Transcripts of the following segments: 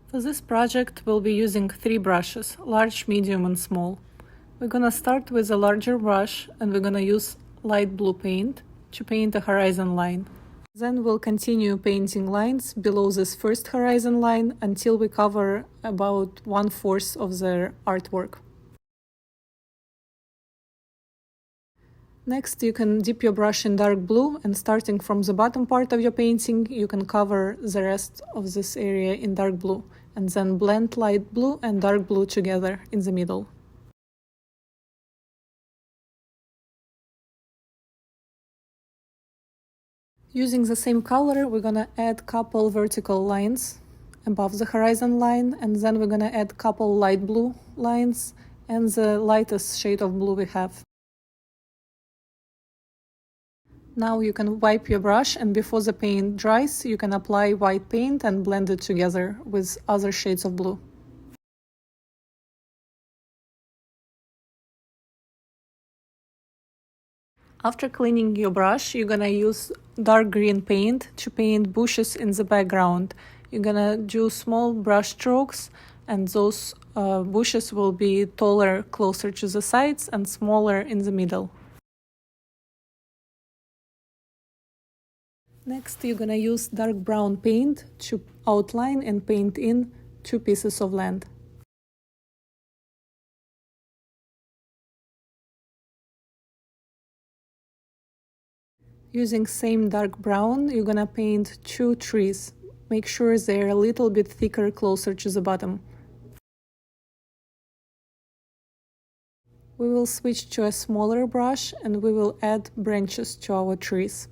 For this project, we'll be using 3 brushes, large, medium and small. We're gonna start with a larger brush and we're gonna use light blue paint to paint a horizon line. Then we'll continue painting lines below this first horizon line until we cover about 1/4 of the artwork. Next, you can dip your brush in dark blue, and starting from the bottom part of your painting, you can cover the rest of this area in dark blue, and then blend light blue and dark blue together in the middle. Using the same color, we're gonna add couple vertical lines above the horizon line, and then we're gonna add couple light blue lines and the lightest shade of blue we have. Now you can wipe your brush, and before the paint dries, you can apply white paint and blend it together with other shades of blue. After cleaning your brush, you're gonna use dark green paint to paint bushes in the background. You're gonna do small brush strokes, and those bushes will be taller closer to the sides and smaller in the middle. Next, you're gonna use dark brown paint to outline and paint in 2 pieces of land. Using same dark brown, you're gonna paint 2 trees. Make sure they're a little bit thicker closer to the bottom. We will switch to a smaller brush and we will add branches to our trees.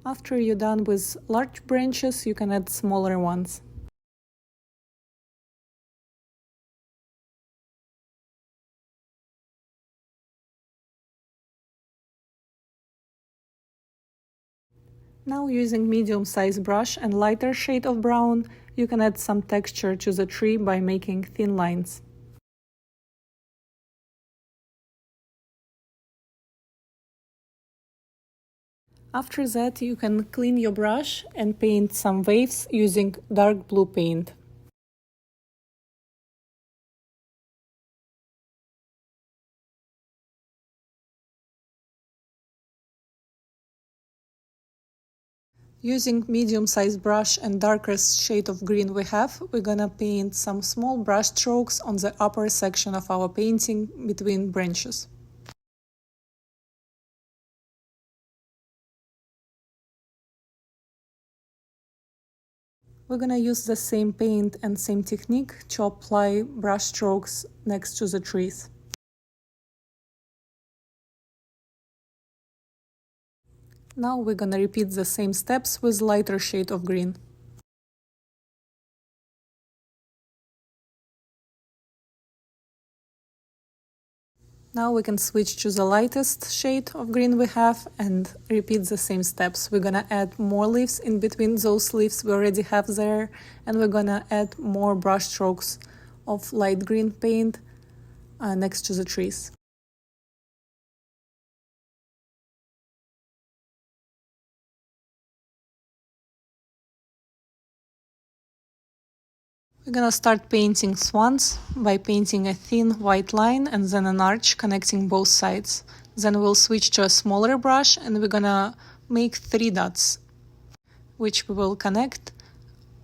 After you're done with large branches, you can add smaller ones. Now, using medium-sized brush and lighter shade of brown, you can add some texture to the tree by making thin lines. After that, you can clean your brush and paint some waves using dark blue paint. Using medium-sized brush and darkest shade of green we have, we're gonna paint some small brush strokes on the upper section of our painting between branches. We're gonna use the same paint and same technique to apply brush strokes next to the trees. Now we're gonna repeat the same steps with lighter shade of green. Now we can switch to the lightest shade of green we have and repeat the same steps. We're gonna add more leaves in between those leaves we already have there, and we're gonna add more brush strokes of light green paint next to the trees. We're gonna start painting swans by painting a thin white line and then an arch connecting both sides. Then we'll switch to a smaller brush and we're gonna make 3 dots, which we will connect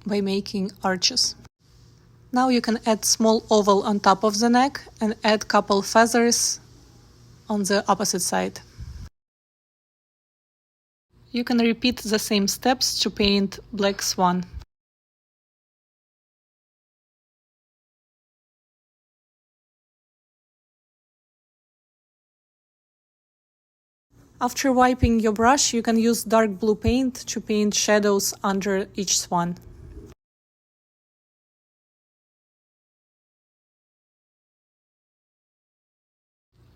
by making arches. Now you can add small oval on top of the neck and add couple feathers on the opposite side. You can repeat the same steps to paint black swan. After wiping your brush, you can use dark blue paint to paint shadows under each swan.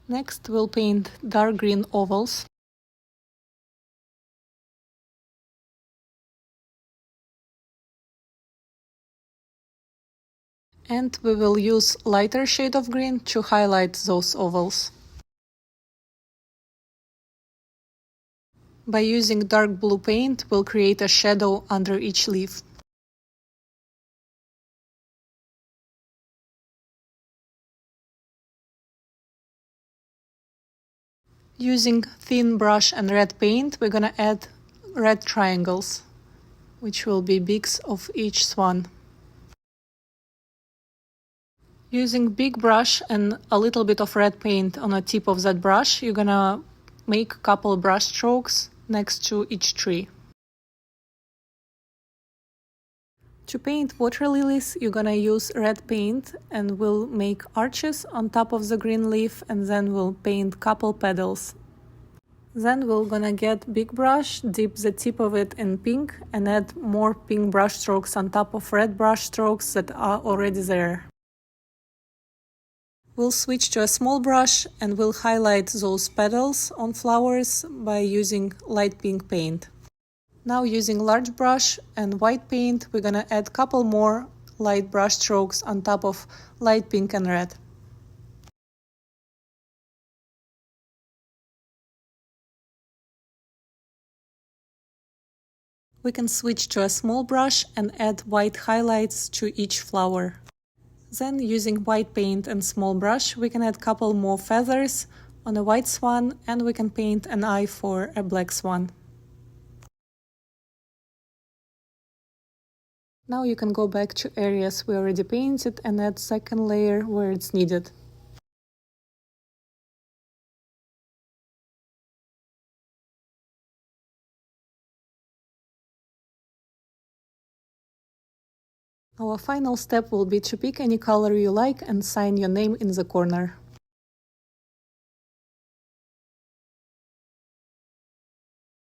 Next, we'll paint dark green ovals. And we will use lighter shade of green to highlight those ovals. By using dark blue paint, we'll create a shadow under each leaf. Using thin brush and red paint, we're gonna add red triangles, which will be beaks of each swan. Using big brush and a little bit of red paint on the tip of that brush, you're gonna make a couple brush strokes next to each tree. To paint water lilies, you're gonna use red paint and we'll make arches on top of the green leaf, and then we'll paint couple petals. Then we're gonna get big brush, dip the tip of it in pink and add more pink brush strokes on top of red brush strokes that are already there. We'll switch to a small brush and we'll highlight those petals on flowers by using light pink paint. Now using large brush and white paint, we're gonna add couple more light brush strokes on top of light pink and red. We can switch to a small brush and add white highlights to each flower. Then, using white paint and small brush, we can add couple more feathers on a white swan, and we can paint an eye for a black swan. Now you can go back to areas we already painted and add second layer where it's needed. Our final step will be to pick any color you like and sign your name in the corner.